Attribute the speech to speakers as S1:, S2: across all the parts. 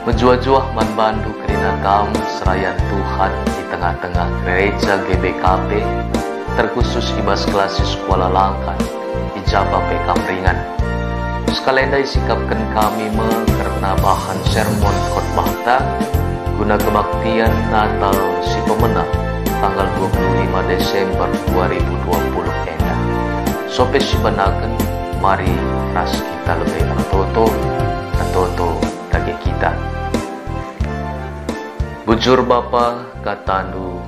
S1: Menjuah-juah manbandu kerina kamu serayan Tuhan di tengah-tengah gereja GBKP, terkhusus ibas klasis Kuala Langkan, ijabah pekamringan. Sekalenda sikapkan kami karena bahan sermon khotbah guna kebaktian Natal si pemenang tanggal 25 Desember 2020 enda. Sope si benaken, mari ras kita lebih tertoto dagi kita. Bujur Bapa katandu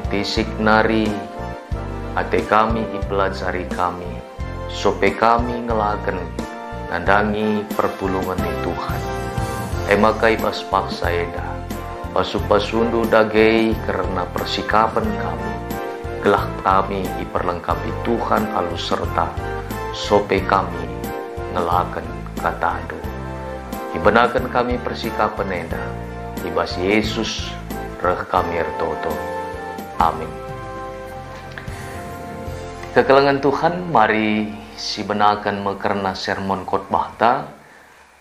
S1: tisik nari ate kami ipelajari kami sope kami ngelaken nandangi pertulungan di Tuhan. Emakai bas paksa eda pasu-pasundu dagei karena persikapan kami gelah kami diperlengkapi Tuhan alu serta sope kami ngelaken katandu dibenakan kami persikapan eda ibas Yesus reh kami ertoto. Amin. Kekelengan Tuhan, mari si benakan mekerna sermon khotbah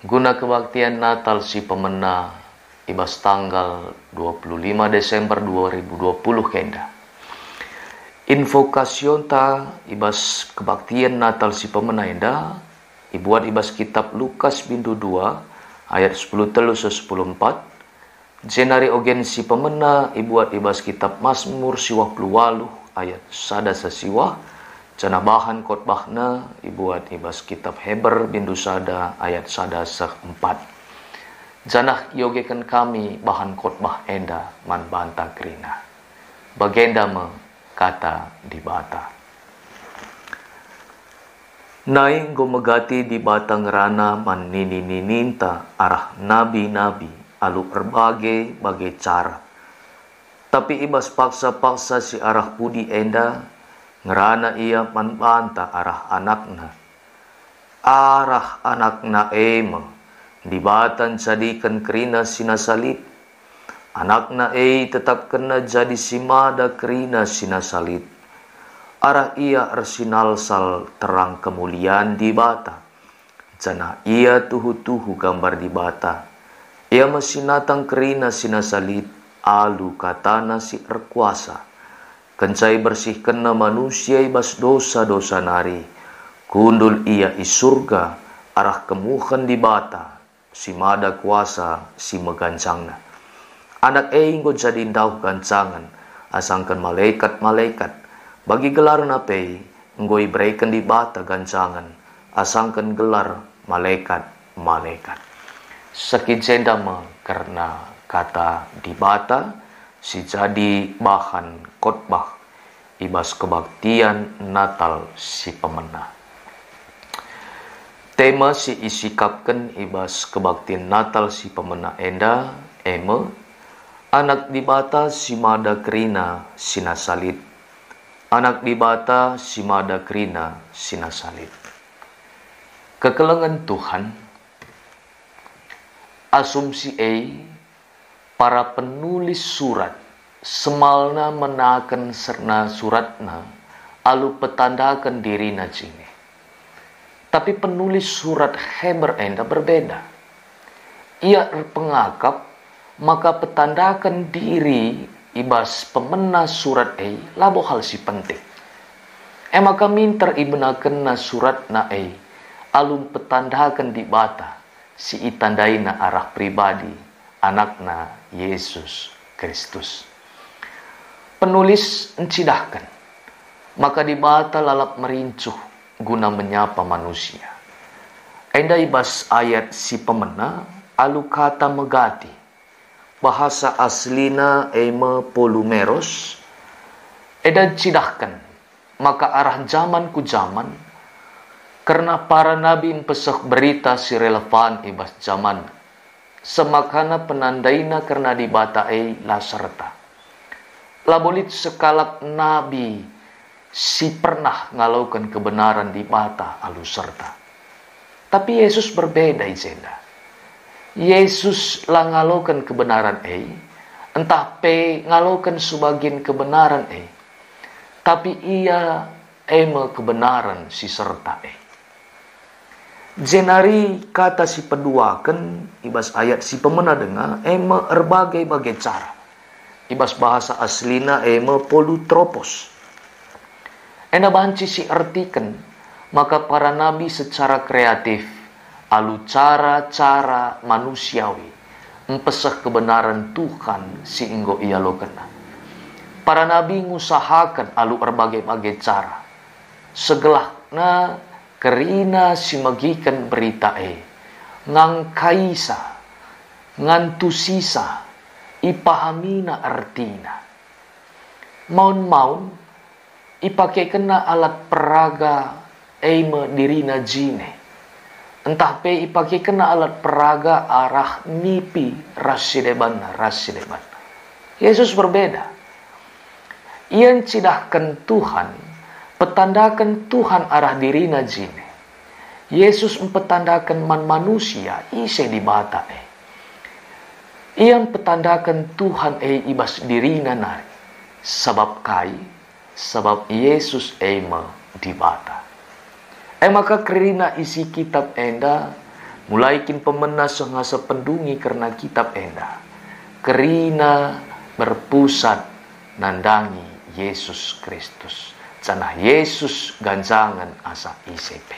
S1: guna kebaktian Natal si pemena ibas tanggal 25 Desember 2020 kenda. Invokasion ibas kebaktian Natal si pemena enda ibuat ibas kitab Lukas bindu 2 ayat 10 telu 10 4. Jenari ogen si pemena ibuat ibas kitab Mazmur siwah puluwaluh ayat sada sasiwah. Jana bahan khotbahna ibuat ibas kitab Heber bindu sada ayat sada seempat. Janah yogekan kami bahan khotbah enda man banta krina. Bagenda me kata di bata. Naing gomegati di batang rana man nini-nininta arah nabi-nabi alu berbagai cara. Tapi ibas paksa-paksa si arah pudi enda ngerana ia manbanta arah anakna ema dibatan jadikan kerina sinasalit anakna tetap kena jadi simada kerina sinasalit arah ia arsinalsal terang kemuliaan di bata jana ia tuhu-tuhu gambar di bata. Ia masinatang kerina sinasalit alu katana si erkuasa. Kencai bersih kena manusia ibas dosa-dosa nari. Kundul ia isurga arah kemuhan di bata. Si mada kuasa si megancangna. Anak enggo jadi ndauh gancangan. Asangkan malaikat-malaikat. Bagi gelar napei nggo ibreikan di bata gancangan. Asangkan gelar malaikat-malaikat. Sekijenda karena kata di bata si jadi bahan khotbah ibas kebaktian Natal si pemena. Tema si isikapkan ibas kebaktian Natal si pemena enda anak di bata si mada krina sinasalit. Anak di bata si mada krina sinasalit. Kekelengan Tuhan asumsi para penulis surat semalna menakan serna suratna alu petandakan diri najine. Tapi penulis surat Heber enda berbeda. Ia pengakap maka petandakan diri ibas pemena surat labo hal si penting. Maka minter ibenaken na surat na alum petandakan di bata. Si itandaina arah pribadi anakna Yesus Kristus. Penulis encidahkan, maka di bata lalap merincuh guna menyapa manusia. Enda ibas ayat si pemena alu kata megati. Bahasa aslina polumeros. Eda cidahkan, maka arah zaman ku zaman karena para nabi pesek berita si relevan ibas zaman. Semakana penandaina karena di bata la serta. Labolit sekalak nabi si pernah ngalaukan kebenaran di bata alu serta. Tapi Yesus berbeda izenda. Yesus lah ngalaukan kebenaran entah ngalaukan sebagian kebenaran tapi ia kebenaran si serta Jenari kata si peduakan ibas ayat si pemena dengar ema berbagai-bagai cara. Ibas bahasa aslina ema polutropos. Ena banci si artikan, maka para nabi secara kreatif alu cara-cara manusiawi empesah kebenaran Tuhan si inggo ia lo kena. Para nabi ngusahakan alu berbagai-bagai cara. Segelahna kerina si magikan berita ngang kaisa ngantu sisa ipahamina artina maun ipake kena alat peraga eime dirina jine entah pe ipake kena alat peraga arah nipi rasideban. Yesus berbeda. Ian cidahkan Tuhan, petandakan Tuhan arah dirina jine. Yesus mempetandakan manusia ise di bata Ian petandakan Tuhan ibas dirina nari. Sebab Yesus di bata. Maka kerina isi kitab enda mulai kin pemena sengasa pendungi karena kitab enda. Kerina berpusat nandangi Yesus Kristus. Canah Yesus ganjangan asa ICP.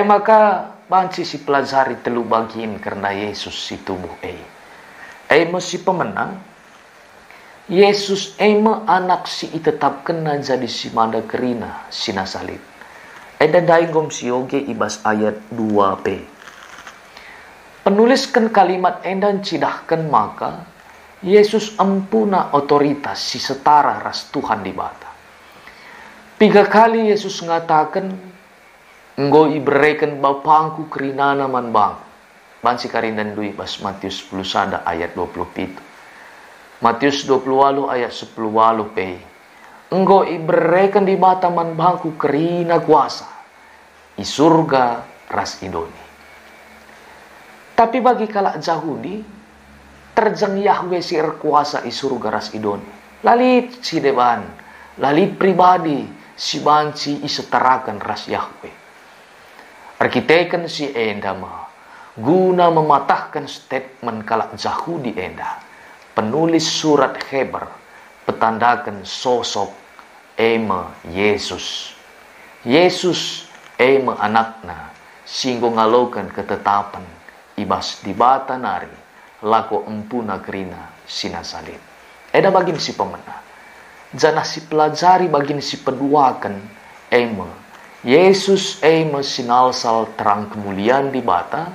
S1: Maka banci si pelajari telu bagian karena Yesus si tubuh mesti pemenang. Yesus anak si tetap kena jadi si manda kerina sina salib. Dan daingom si yoge ibas ayat 2b. Penuliskan kalimat endan cidahkan maka Yesus ampuna otoritas si setara ras Tuhan di bata. 3 kali Yesus mengatakan, enggo iberikan bapangku kerinana man bang. Bansi karindan dui bas Matius 10 sada ayat 27. Matius 20 ayat 10 pe. Enggo iberikan di bata man bangku kerina kuasa. I surga ras idoni. Tapi bagi kalak Yahudi, terjang Yahweh si kuasa i surga ras idoni. Lalit si deban, lalit pribadi. Si banci isetarakan ras Yahweh. Arkiteken si endama guna mematahkan statement kalak Yahudi enda. Penulis surat Heber petandakan sosok Yesus. Yesus anakna singgo ngalokan ketetapan ibas di bata nari lako empuna kerina sina salib. Eda bagin si pemenang. Janah si pelajari bagin si peduakan Yesus sinalsal terang kemuliaan di bata.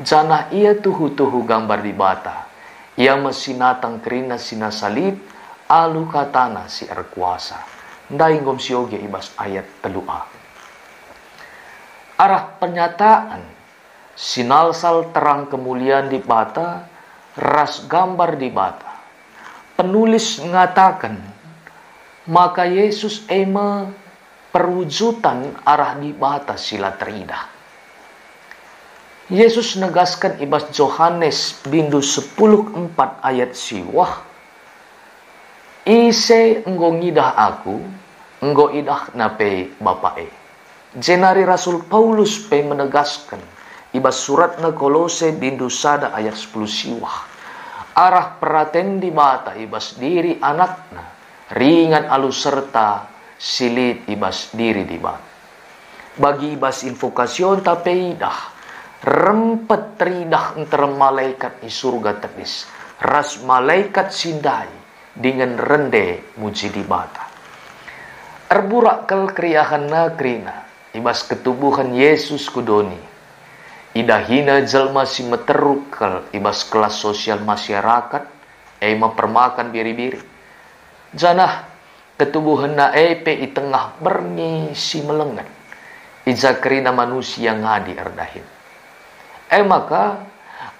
S1: Janah ia tuhu-tuhu gambar di bata. Ia mesinatang kerina sina salib alu katana si erkuasa. Ndaingom sioge ibas ayat 3a. Arah penyataan sinalsal terang kemuliaan di bata ras gambar di bata. Penulis mengatakan maka Yesus perwujudan arah di bata sila teridah. Yesus negaskan ibas Yohanes bindu 10:4 ayat siwah. Ise enggo ngidah aku, enggo idah nape bapae. Jenari Rasul Paulus menegaskan ibas surat na Kolose bindu sada ayat 10 siwah. Arah peraten di bata ibas diri anakna. Ringan alus serta silit ibas diri di bata. Bagi ibas invokasyon tapi dah rempet teridah antara malaikat di surga terdis. Ras malaikat sindai dengan rende muji di bata. Erburak kel kriahan nakrina ibas ketubuhan Yesus kudoni. Idahina jelma si meteruk kel ibas kelas sosial masyarakat permakan biri-biri. Janah ketubuhan na i tengah berni si melengan. Ija kerina manusia ngadi erdahin. Maka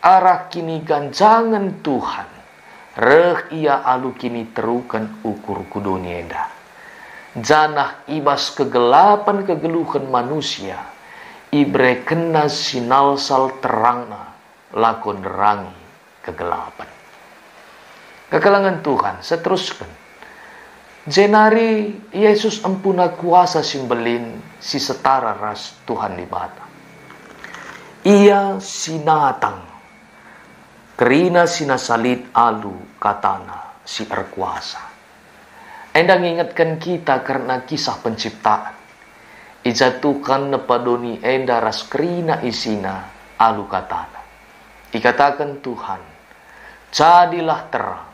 S1: arah kini ganjangan Tuhan. Reh ia alu kini terukan ukur kudonienda. Janah ibas kegelapan kegeluhan manusia. Ibre kena sinalsal terangna lakon rangi kegelapan. Kekalangan Tuhan seteruskan. Jenari Yesus empuna kuasa simbelin si setara ras Tuhan di bata. Ia sinatang kerina sinasalit alu katana si erkuasa. Enda mengingatkan kita karena kisah penciptaan. Ijatukan nepadoni enda ras kerina isina alu katana. Dikatakan Tuhan, jadilah terang.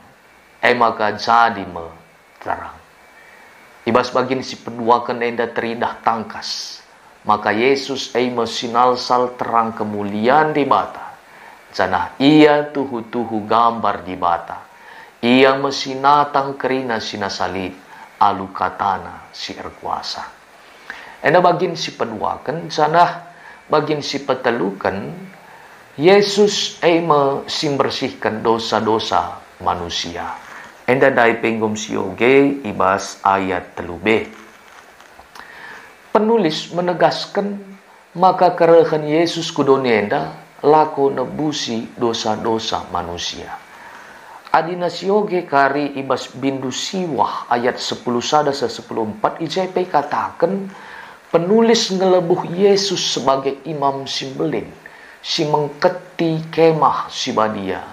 S1: Maka jadi terang. Ibas bagin si peduakan enda teridah tangkas. Maka Yesus sinalsal terang kemuliaan di bata. Janah ia tuhu-tuhu gambar di bata. Ia mesinatang kerina sinasalit alu katana si erkuasa. Enda bagin si peduakan, janah bagin si petelukan, Yesus simbersihkan dosa-dosa manusia. Enda dai penggom sioge ibas ayat 3b. Penulis menegaskan maka kerehan Yesus kudonienda lako nebusi dosa-dosa manusia. Adina sioge kari ibas bindu siwah ayat 10 sada 10:4 IJP katakan penulis ngelebuh Yesus sebagai imam simbelin si mengketi kemah si badia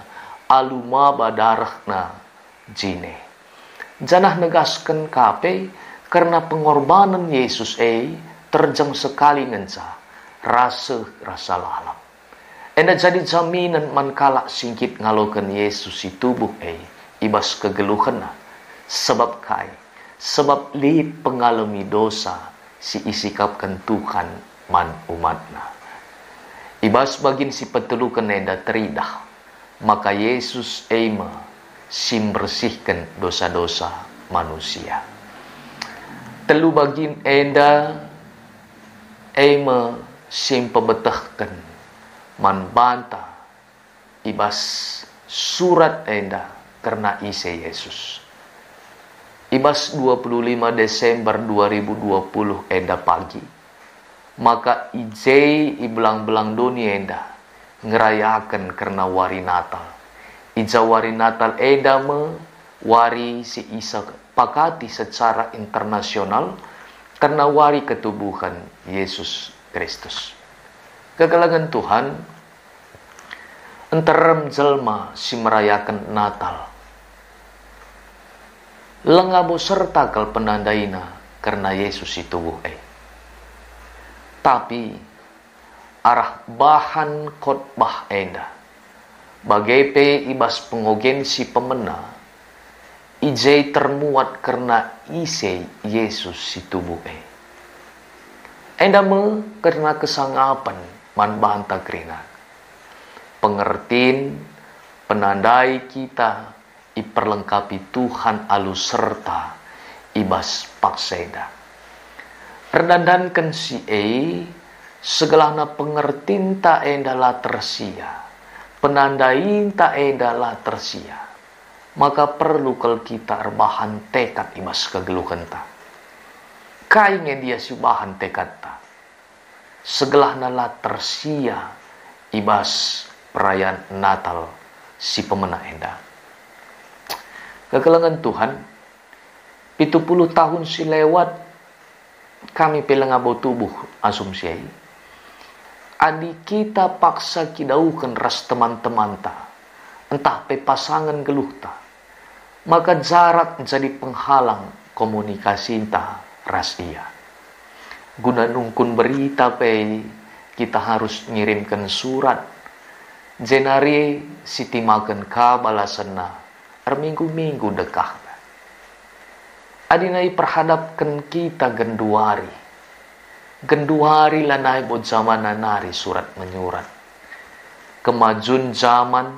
S1: aluma badarahna jine. Janah negaskan kape karena pengorbanan Yesus terjang sekali ngenca rasa lalam. Enda jadi jaminan mankala singkit ngalokan Yesus si tubuh ibas kegeluhan sebab lid pengalami dosa si isikapkan Tuhan man umatna. Ibas bagin si petelukan enda teridah maka Yesus simbersihkan dosa-dosa manusia. Telu bagin enda simpebetahkan man banta ibas surat enda karena ise Yesus. Ibas 25 Desember 2020 enda pagi. Maka ijai ibelang-belang dunia enda ngerayakan karena wari Natal. Ija wari Natal enda wari si Isa pakati secara internasional karena wari ketubuhan Yesus Kristus. Kegelangan Tuhan enterem jelma si merayakan Natal. Lengabo serta kal penandaina karena Yesus si tubuh Tapi arah bahan khotbah enda bagai ibas pengogen si pemena ijai termuat karena ise Yesus si tubuh enda karena kesangapan man banta krina pengertiin penandai kita iperlengkapi Tuhan alu serta ibas pakseda redandankan si segelana pengertiin ta endalah tersia penandain ta endalah tersia maka perlu kalau kita bahan tekad ibas kegeluhan ta kainge dia si bahan tekad ta segelana la tersia ibas perayaan Natal si pemena enda. Kegelangan Tuhan 70 tahun si lewat kami pelengabo tubuh asumsi adi kita paksa kidaukan ras teman-teman ta entah pe pasangan geluh ta maka jarak jadi penghalang komunikasi ta ras dia guna nungkun berita pe kita harus ngirimkan surat jenari sitimakan kabalasana minggu-minggu dekah adinai perhadapkan kita genduari lanai buat zaman nari surat menyurat kemajuan zaman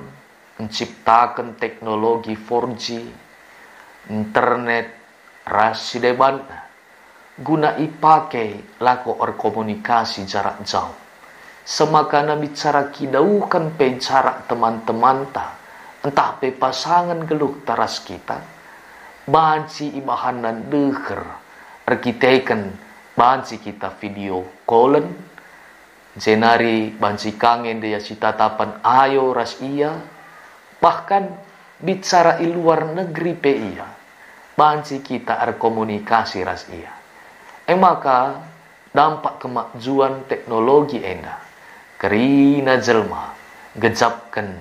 S1: menciptakan teknologi 4G internet rasi deban guna ipakai lako berkomunikasi jarak jauh semakana bicara kidaukan pe jarak teman-teman ta entah pe pasangan geluh taras kita banci ibahanan deker arkiteken banci kita video callen jenari banci kangen dia si tatapan ayo ras iya bahkan bicara di luar negeri pe iya banci kita komunikasi ras iya maka dampak kemajuan teknologi enda kerina jelma gejapkan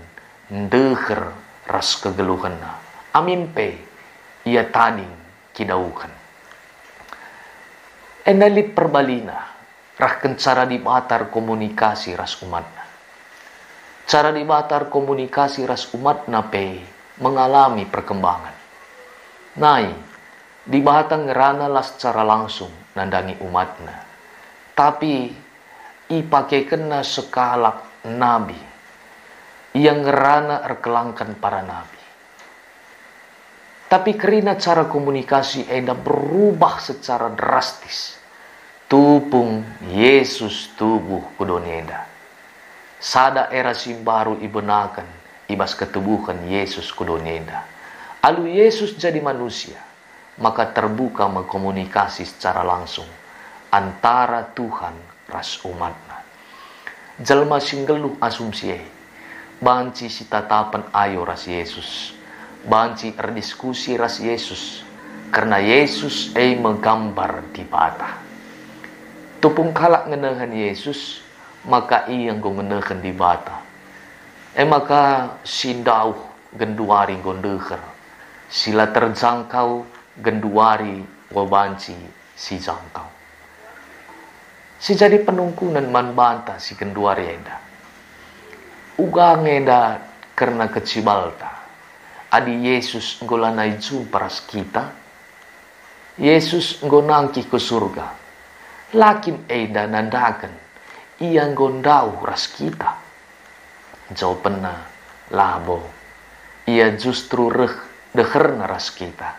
S1: deher ras kegeluhanna. Amin pe ia tading kidaukan. Endalit perbalina rahken cara dibatar komunikasi ras umatna. Cara dibatar komunikasi ras umatna pe mengalami perkembangan. Nai dibatang ngerana las secara langsung nandangi umatna. Tapi ipake kena sekalak nabi yang ngerana erkelangkan para nabi. Tapi kerina cara komunikasi eda berubah secara drastis. Tupung Yesus tubuh kudoneda. Sada era simbaru ibenakan ibas ketubuhan Yesus kudoneda. Alu Yesus jadi manusia, maka terbuka mengkomunikasi secara langsung antara Tuhan ras umatna. Jalma singgeluh asumsi banci si tatapan ayo ras Yesus. Banci erdiskusi ras Yesus. Karena Yesus menggambar di bata. Tupung kalak ngenahan Yesus, maka yang go ngenahan di bata. Maka sindauh genduari gondeher. Sila terjangkau genduari wabanci si jangkau. Si jadi penungkunan man banta si genduari eda. Uga ngeda karena kecibalta. Adi Yesus ngolanai jumpa ras kita. Yesus ngonangki ke surga. Lakin eda nandakan. Ia ngondau ras kita. Jawabanna labo. Ia justru deherna ras kita.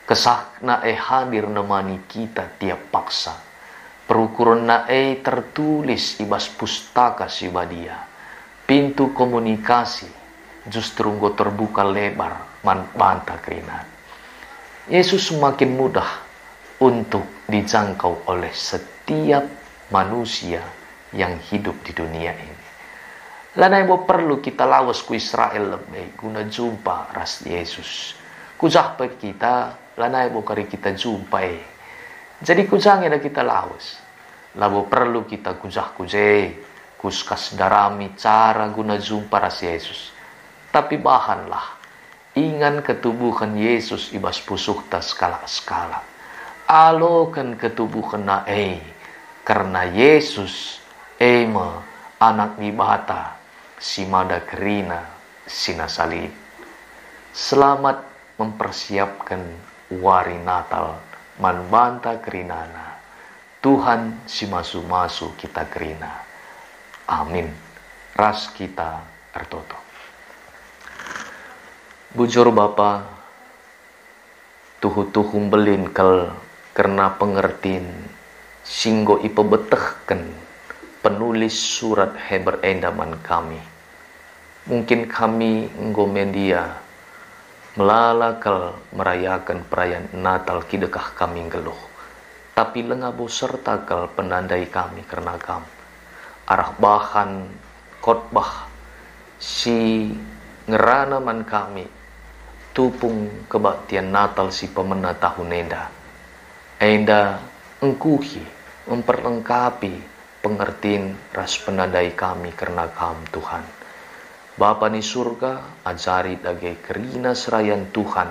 S1: Kesahna hadir nemani kita tiap paksa. Perukurna tertulis ibas pustaka si badia. Pintu komunikasi justru go terbuka lebar banta kerina. Yesus semakin mudah untuk dijangkau oleh setiap manusia yang hidup di dunia ini. Lanai bo perlu kita lawas ku Israel lebih guna jumpa ras Yesus. Kujah pe kita lanai bo kari kita jumpai. Jadi kujang ada kita lawas. Labo perlu kita kujah kuskas darami cara guna jumpa ras Yesus. Tapi bahanlah, ingan ketubuhan Yesus ibas pusukta skala-skala. Alokan ketubuhan na karena Yesus anak ibata si mada kerina sinasalib. Selamat mempersiapkan wari Natal manbanta kerinana. Tuhan si masu-masu kita kerina. Amin. Ras kita ertoto. Bujur Bapa, tuhu-tuhu belin karena pengertiin singgo ipebetehkan penulis surat Heber endaman kami. Mungkin kami nggomendia melalakal merayakan perayaan Natal kidekah kami geluh. Tapi lengabo serta kal penandai kami karena kami. Arah bahan khotbah si ngerana man kami tupung kebaktian Natal si pemena tahun enda engkuhi memperlengkapi pengertiin ras penandai kami karena kamu Tuhan. Bapa ni surga ajari dage kerina serayan Tuhan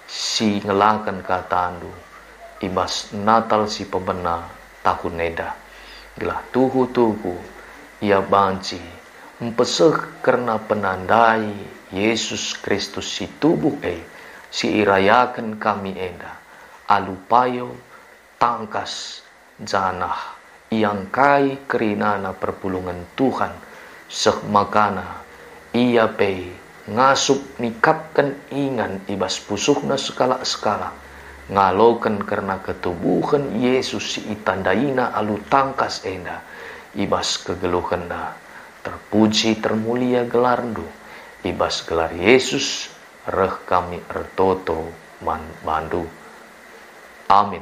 S1: si ngelangkan katandu ibas Natal si pemena tahun gelah tuhu ia banci empeseh karena penandai Yesus Kristus si tubuh si irayakan kami enda alupayo tangkas janah yang kai kerinana perpulungan Tuhan sekmakana ia ngasup nikapkan ingan ibas pusuhna skala-skala ngalokan karena ketubuhan Yesus si itandaina alu tangkas enda ibas kegeluhana terpuji termulia gelarndu ibas gelar Yesus reh kami ertoto man bandu. Amin.